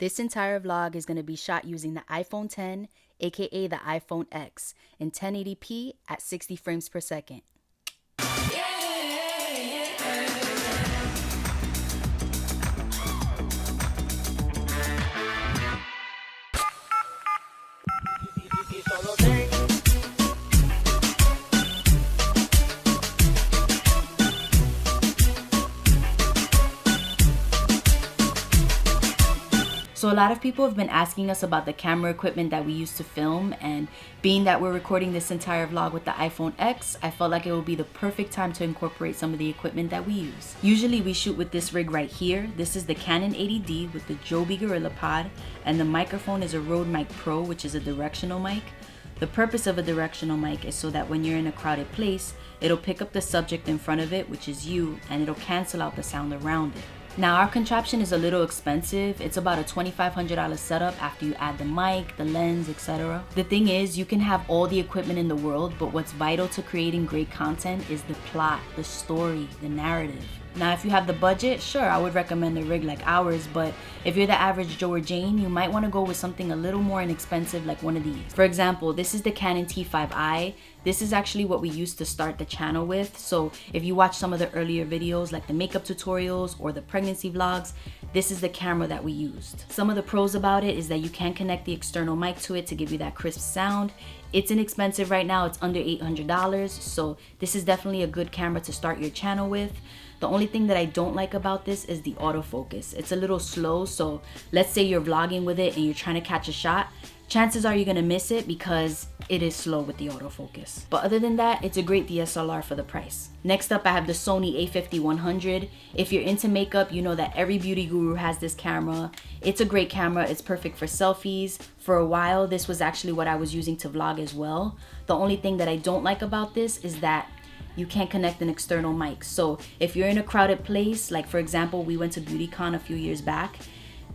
This entire vlog is going to be shot using the iPhone 10, aka the iPhone X, in 1080p at 60 frames per second. So a lot of people have been asking us about the camera equipment that we use to film, and being that we're recording this entire vlog with the iPhone X, I felt like it would be the perfect time to incorporate some of the equipment that we use. Usually we shoot with this rig right here. This is the Canon 80D with the Joby Gorilla Pod, and the microphone is a Rode Mic Pro, which is a directional mic. The purpose of a directional mic is so that when you're in a crowded place, it'll pick up the subject in front of it, which is you, and it'll cancel out the sound around it. Now our contraption is a little expensive. It's about a $2,500 setup after you add the mic, the lens, etc. The thing is, you can have all the equipment in the world, but what's vital to creating great content is the plot, the story, the narrative. Now if you have the budget, sure, I would recommend a rig like ours, but if you're the average Joe or Jane, you might want to go with something a little more inexpensive like one of these. For example, this is the Canon T5i. This is actually what we used to start the channel with, so if you watch some of the earlier videos like the makeup tutorials or the pregnancy vlogs, this is the camera that we used. Some of the pros about it is that you can connect the external mic to it to give you that crisp sound. It's inexpensive right now, it's under $800, so this is definitely a good camera to start your channel with. The only thing that I don't like about this is the autofocus. It's a little slow, so let's say you're vlogging with it and you're trying to catch a shot, chances are you're gonna miss it because it is slow with the autofocus. But other than that, it's a great DSLR for the price. Next up, I have the Sony a50-100. If you're into makeup, you know that every beauty guru has this camera. It's a great camera, it's perfect for selfies. For a while, this was actually what I was using to vlog as well. The only thing that I don't like about this is that you can't connect an external mic. So if you're in a crowded place, like for example, we went to BeautyCon a few years back,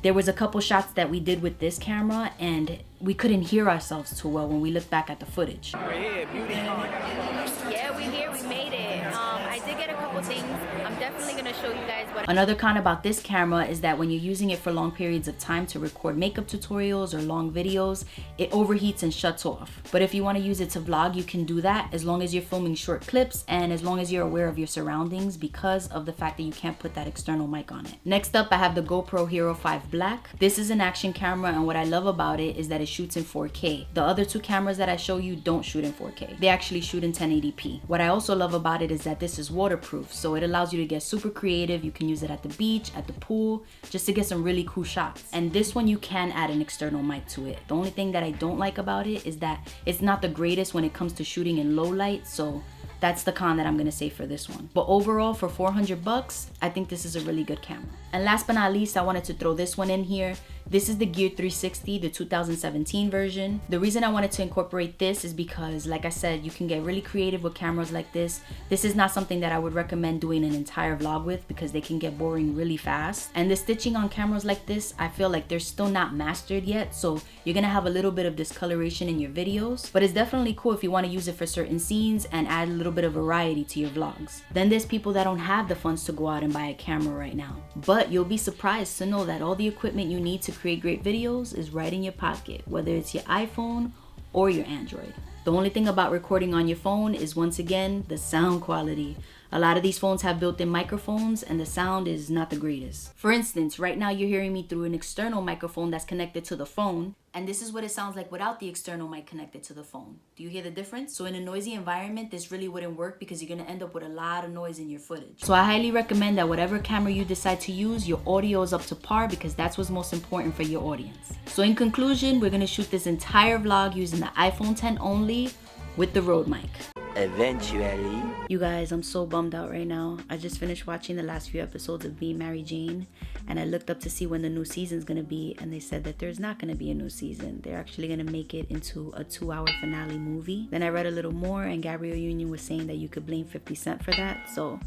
there was a couple shots that we did with this camera and we couldn't hear ourselves too well when we looked back at the footage. We're here, BeautyCon. Yeah, we're here, we made it. I did get a couple things. I'm definitely gonna show you guys what. Another con about this camera is that when you're using it for long periods of time to record makeup tutorials or long videos, it overheats and shuts off. But if you want to use it to vlog, you can do that as long as you're filming short clips and as long as you're aware of your surroundings because of the fact that you can't put that external mic on it. Next up, I have the GoPro Hero 5 Black. This is an action camera, and what I love about it is that it shoots in 4K. The other two cameras that I show you don't shoot in 4K. They actually shoot in 1080p. What I also love about it is that this is waterproof, so it allows you to get super creative. You can use it at the beach, at the pool, just to get some really cool shots. And this one you can add an external mic to it. The only thing that I don't like about it is that it's not the greatest when it comes to shooting in low light, so that's the con that I'm gonna say for this one. But overall, for 400 bucks, I think this is a really good camera. And last but not least, I wanted to throw this one in here. This is the Gear 360, the 2017 version. The reason I wanted to incorporate this is because, like I said, you can get really creative with cameras like this. This is not something that I would recommend doing an entire vlog with because they can get boring really fast. And the stitching on cameras like this, I feel like they're still not mastered yet, so you're gonna have a little bit of discoloration in your videos. But it's definitely cool if you want to use it for certain scenes and add a little bit of variety to your vlogs. Then there's people that don't have the funds to go out and buy a camera right now. But you'll be surprised to know that all the equipment you need to create great videos is right in your pocket, whether it's your iPhone or your Android. The only thing about recording on your phone is, once again, the sound quality. A lot of these phones have built-in microphones and the sound is not the greatest. For instance, right now you're hearing me through an external microphone that's connected to the phone, and this is what it sounds like without the external mic connected to the phone. Do you hear the difference? So in a noisy environment, this really wouldn't work because you're gonna end up with a lot of noise in your footage. So I highly recommend that whatever camera you decide to use, your audio is up to par because that's what's most important for your audience. So in conclusion, we're gonna shoot this entire vlog using the iPhone 10 only with the Rode mic. Eventually. You guys, I'm so bummed out right now. I just finished watching the last few episodes of Being Mary Jane, and I looked up to see when the new season's gonna be, and they said that there's not gonna be a new season. They're actually gonna make it into a 2-hour finale movie. Then I read a little more, and Gabrielle Union was saying that you could blame 50 Cent for that, so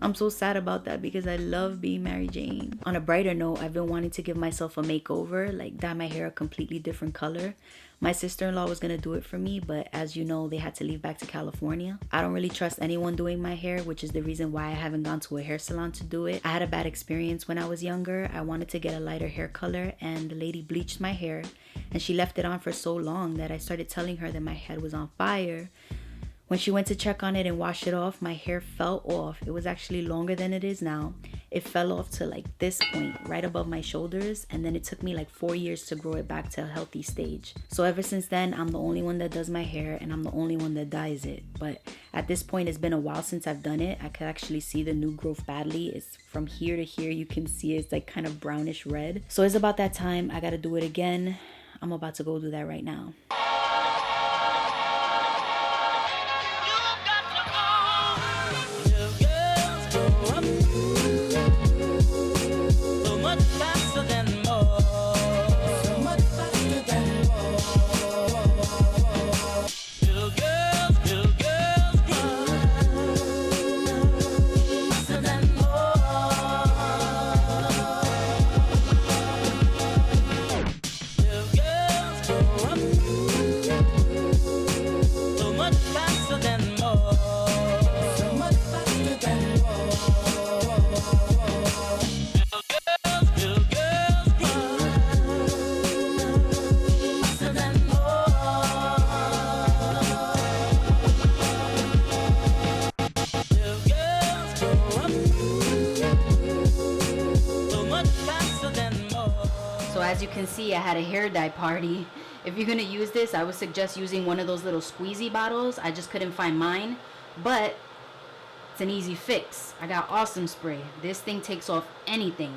I'm so sad about that because I love being Mary Jane. On a brighter note, I've been wanting to give myself a makeover, like dye my hair a completely different color. My sister-in-law was gonna do it for me, but as you know, they had to leave back to California. I don't really trust anyone doing my hair, which is the reason why I haven't gone to a hair salon to do it. I had a bad experience when I was younger. I wanted to get a lighter hair color and the lady bleached my hair and she left it on for so long that I started telling her that my head was on fire. When she went to check on it and wash it off, my hair fell off. It was actually longer than it is now. It fell off to like this point, right above my shoulders, and then it took me like 4 years to grow it back to a healthy stage. So ever since then, I'm the only one that does my hair and I'm the only one that dyes it. But at this point, it's been a while since I've done it. I could actually see the new growth badly. It's from here to here, you can see it's like kind of brownish red. So it's about that time. I gotta do it again. I'm about to go do that right now. As you can see, I had a hair dye party. If you're gonna use this, I would suggest using one of those little squeezy bottles. I just couldn't find mine, but it's an easy fix. I got Awesome Spray. This thing takes off anything.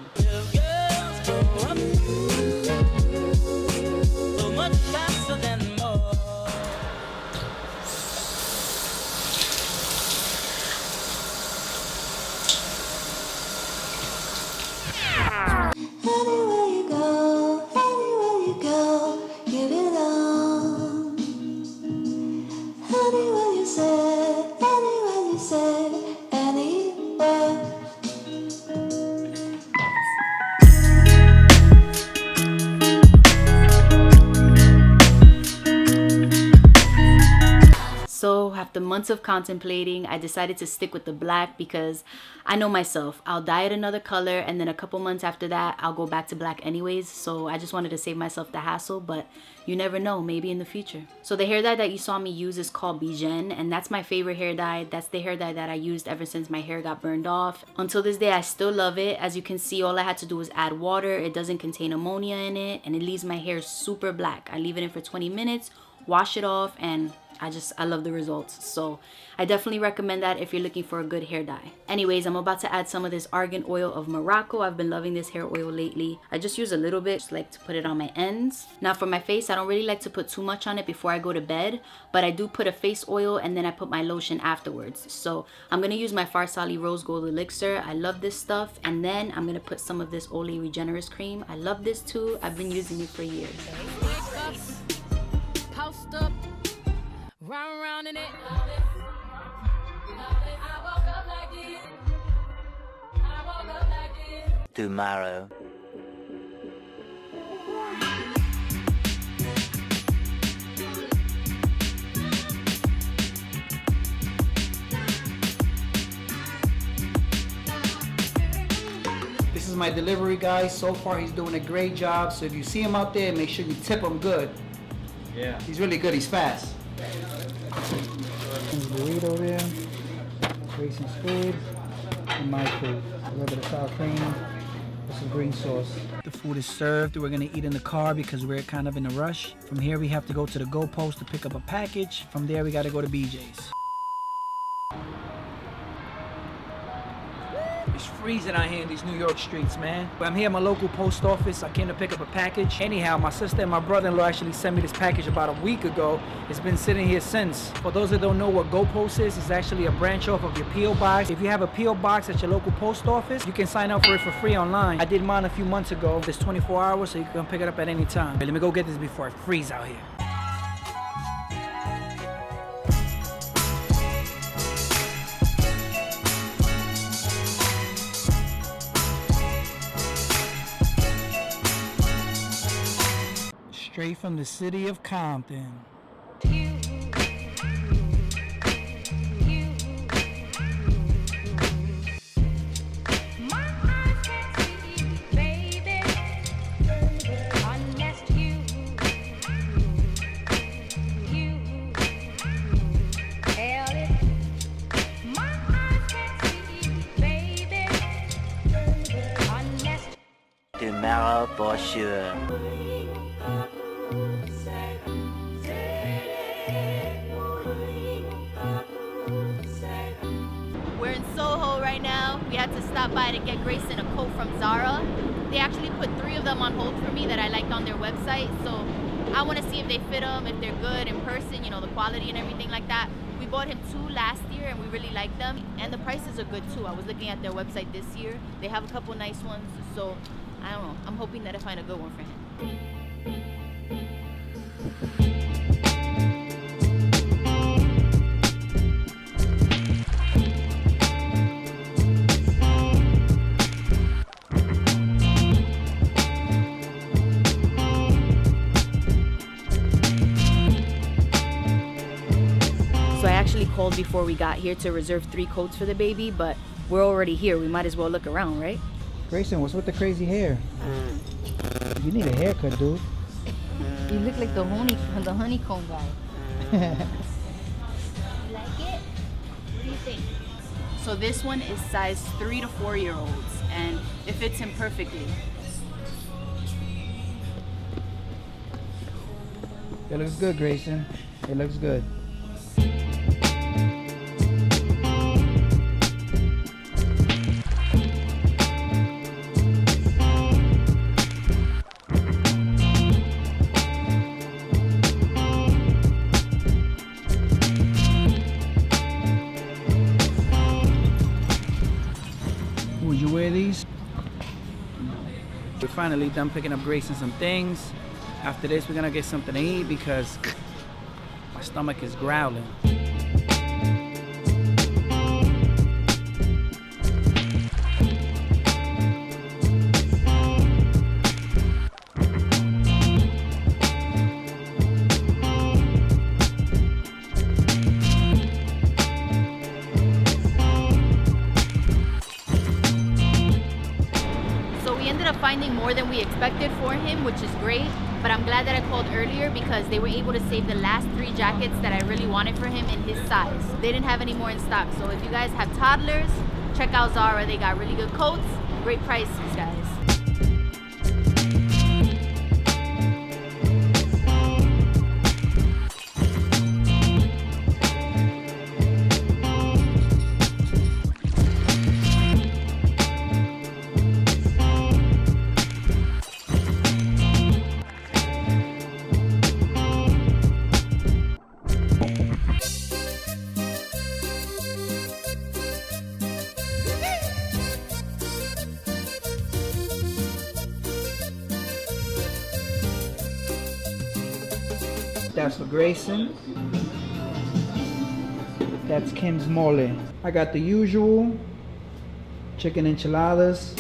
So after months of contemplating, I decided to stick with the black because I know myself. I'll dye it another color and then a couple months after that, I'll go back to black anyways. So I just wanted to save myself the hassle, but you never know, maybe in the future. So the hair dye that you saw me use is called Bigen, and that's my favorite hair dye. That's the hair dye that I used ever since my hair got burned off. Until this day, I still love it. As you can see, all I had to do was add water. It doesn't contain ammonia in it, and it leaves my hair super black. I leave it in for 20 minutes, wash it off, and I love the results. So I definitely recommend that if you're looking for a good hair dye. Anyways, I'm about to add some of this argan oil of Morocco. I've been loving this hair oil lately. I just use a little bit, just like to put it on my ends. Now for my face, I don't really like to put too much on it before I go to bed, but I do put a face oil and then I put my lotion afterwards. So I'm gonna use my Farsali Rose Gold Elixir. I love this stuff. And then I'm gonna put some of this Olay Regenerous Cream. I love this too. I've been using it for years. Post up. Round in it. Tomorrow. This is my delivery guy. So far he's doing a great job. So if you see him out there, make sure you tip him good. Yeah. He's really good, he's fast. Burrito there, raisin squid, and my food. A little bit of sour cream, with some green sauce. The food is served. We're gonna eat in the car because we're kind of in a rush. From here we have to go to the goalpost to pick up a package. From there we gotta go to BJ's. It's freezing out here in these New York streets, man. But I'm here at my local post office. I came to pick up a package. Anyhow, my sister and my brother-in-law actually sent me this package about a week ago. It's been sitting here since. For those that don't know what GoPost is, it's actually a branch off of your P.O. Box. If you have a P.O. Box at your local post office, you can sign up for it for free online. I did mine a few months ago. It's 24 hours, so you can pick it up at any time. Let me go get this before it freezes out here. Straight from the city of Compton. Tomorrow for sure. We're in Soho right now. We had to stop by to get Grayson a coat from Zara. They actually put 3 of them on hold for me that I liked on their website. So I want to see if they fit them, if they're good in person, you know, the quality and everything like that. We bought him 2 last year and we really liked them. And the prices are good too. I was looking at their website this year. They have a couple nice ones. So I don't know. I'm hoping that I find a good one for him. So I actually called before we got here to reserve 3 coats for the baby, but we're already here. We might as well look around, right? Grayson, what's with the crazy hair? You need a haircut, dude. You look like the honeycomb guy. You like it? What do you think? So this one is size 3 to 4 year olds and it fits him perfectly. It looks good, Grayson. It looks good. Would you wear these? We're finally done picking up Grayson some things. After this, we're gonna get something to eat because my stomach is growling. Finding more than we expected for him, which is great, but I'm glad that I called earlier because they were able to save the last 3 jackets that I really wanted for him in his size. They didn't have any more in stock, so if you guys have toddlers, check out Zara. They got really good coats, great prices, guys. That's for Grayson. That's Kim's mole. I got the usual chicken enchiladas.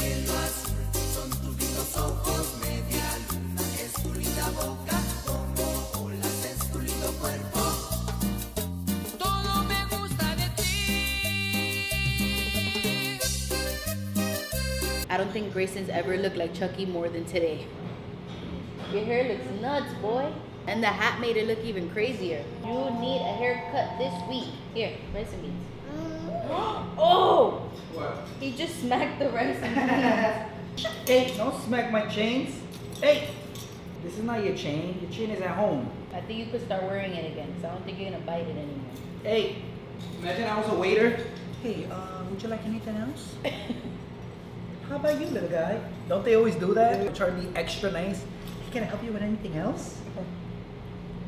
I don't think Grayson's ever looked like Chucky more than today. Your hair looks nuts, boy. And the hat made it look even crazier. You need a haircut this week. Here, rice and beans. Oh! What? He just smacked the rice and beans. Hey, don't smack my chains. Hey, this is not your chain. Your chain is at home. I think you could start wearing it again, because I don't think you're gonna bite it anymore. Hey, imagine I was a waiter. Hey, would you like anything else? How about you, little guy? Don't they always do that? Try to be extra nice. Hey, can I help you with anything else?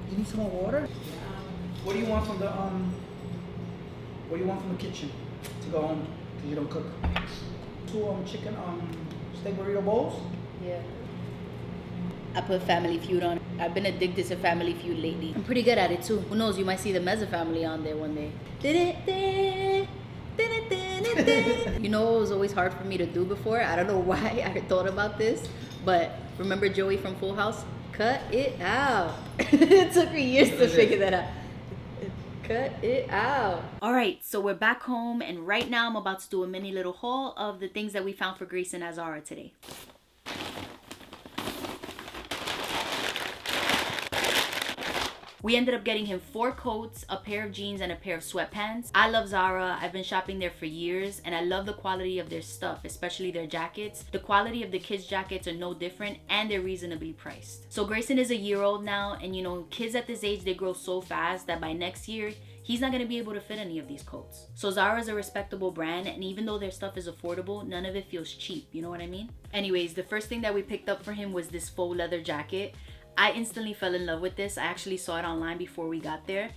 You need some more water? What do you want from the What do you want from the kitchen to go home? Cause you don't cook. 2 chicken steak burrito bowls. Yeah. I put Family Feud on. I've been addicted to Family Feud lately. I'm pretty good at it too. Who knows? You might see the Meza family on there one day. You know what was always hard for me to do before? I don't know why I thought about this, but Remember Joey from Full House? Cut it out. It took me years to figure that out. Cut it out. All right, so we're back home, and right now I'm about to do a mini little haul of the things that we found for Grayson at Zara today. We ended up getting him 4 coats, a pair of jeans, and a pair of sweatpants. I love Zara. I've been shopping there for years, and I love the quality of their stuff, especially their jackets. The quality of the kids' jackets are no different, and they're reasonably priced. So Grayson is a year old now, and you know, kids at this age, they grow so fast that by next year, he's not going to be able to fit any of these coats. So Zara is a respectable brand, and even though their stuff is affordable, none of it feels cheap, you know what I mean? Anyways, the first thing that we picked up for him was this faux leather jacket. I instantly fell in love with this. I actually saw it online before we got there.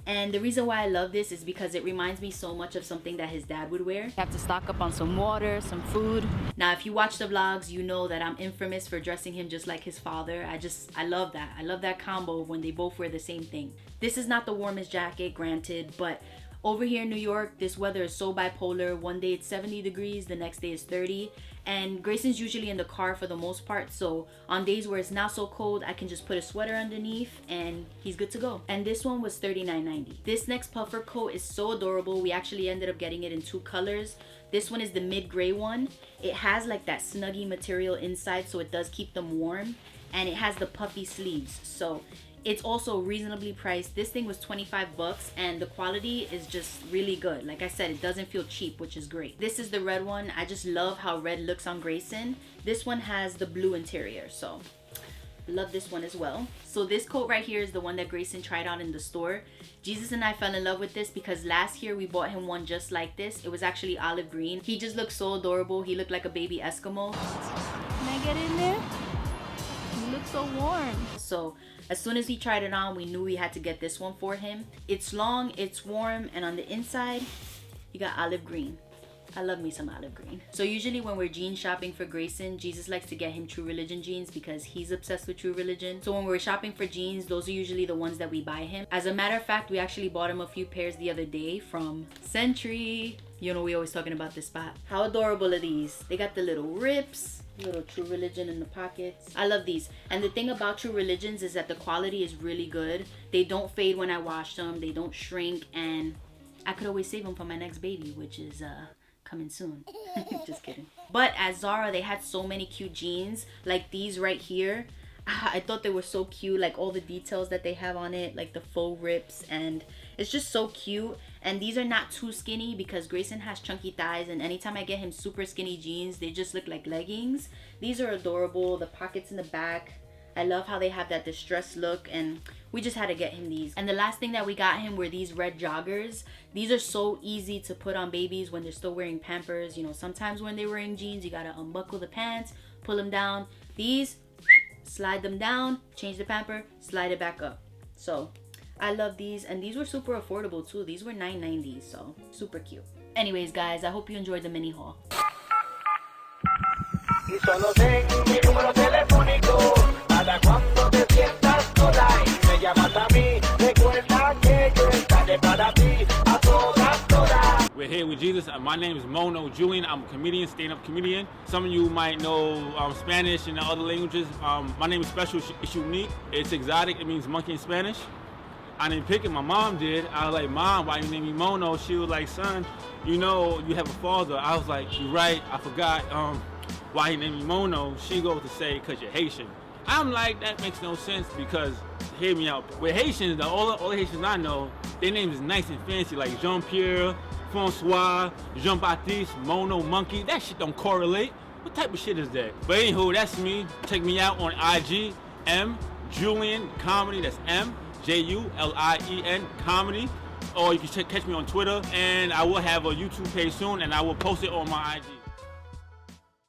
And the reason why I love this is because it reminds me so much of something that his dad would wear. You have to stock up on some water, some food. Now, if you watch the vlogs, you know that I'm infamous for dressing him just like his father. I love that. I love that combo of when they both wear the same thing. This is not the warmest jacket, granted, but over here in New York, this weather is so bipolar. One day it's 70 degrees, the next day it's 30. And Grayson's usually in the car for the most part, so on days where it's not so cold, I can just put a sweater underneath and he's good to go. And this one was $39.90. This next puffer coat is so adorable. We actually ended up getting it in 2 colors. This one is the mid-gray one. It has like that snuggy material inside, so it does keep them warm. And it has the puffy sleeves, so it's also reasonably priced. This thing was 25 bucks, and the quality is just really good. Like I said, it doesn't feel cheap, which is great. This is the red one. I just love how red looks on Grayson. This one has the blue interior, so love this one as well. So this coat right here is the one that Grayson tried on in the store. Jesus and I fell in love with this because last year we bought him one just like this. It was actually olive green. He just looked so adorable. He looked like a baby Eskimo. Can I get in there? You look so warm. So as soon as he tried it on, we knew we had to get this one for him. It's long, it's warm, and on the inside, you got olive green. I love me some olive green. So usually when we're jean shopping for Grayson, Jesus likes to get him True Religion jeans because he's obsessed with True Religion. So when we're shopping for jeans, those are usually the ones that we buy him. As a matter of fact, we actually bought him a few pairs the other day from Century. You know, we always talking about this spot. How adorable are these? They got the little rips, little True Religion in the pockets. I love these. And the thing about True Religions is that the quality is really good. They don't fade when I wash them. They don't shrink, and I could always save them for my next baby, which is coming soon. Just kidding. But at Zara, they had so many cute jeans, like these right here. I thought they were so cute, like all the details that they have on it, like the faux rips, and it's just so cute. And these are not too skinny because Grayson has chunky thighs, and anytime I get him super skinny jeans, they just look like leggings. These are adorable. The pockets in the back, I love how they have that distressed look, and we just had to get him these. And the last thing that we got him were these red joggers. These are so easy to put on babies when they're still wearing Pampers. You know, sometimes when they're wearing jeans, you gotta unbuckle the pants, pull them down. These, slide them down, change the pamper, slide it back up. So I love these, and these were super affordable too. These were $9.90, so super cute. Anyways guys, I hope you enjoyed the mini haul. Y solo ten mi número telefónico para cuando te sientas sola y me llamas a mí. Recuerda que yo estaré para ti a todas horas. We're here with Jesus. My name is Mono Julian. I'm a comedian, stand-up comedian. Some of you might know Spanish and other languages. My name is special. It's unique. It's exotic. It means monkey in Spanish. I didn't pick it. My mom did. I was like, Mom, why you name me Mono? She was like, son, you know you have a father. I was like, you're right. I forgot. Why he named me Mono? She goes to say, because you're Haitian. I'm like, that makes no sense because, hear me out. With Haitians, all the Haitians I know, their names is nice and fancy, like Jean-Pierre, Francois, Jean-Baptiste, Mono, Monkey. That shit don't correlate. What type of shit is that? But anywho, that's me. Check me out on IG, M Julian Comedy. That's M-J-U-L-I-E-N Comedy. Or you can catch me on Twitter, and I will have a YouTube page soon, and I will post it on my IG.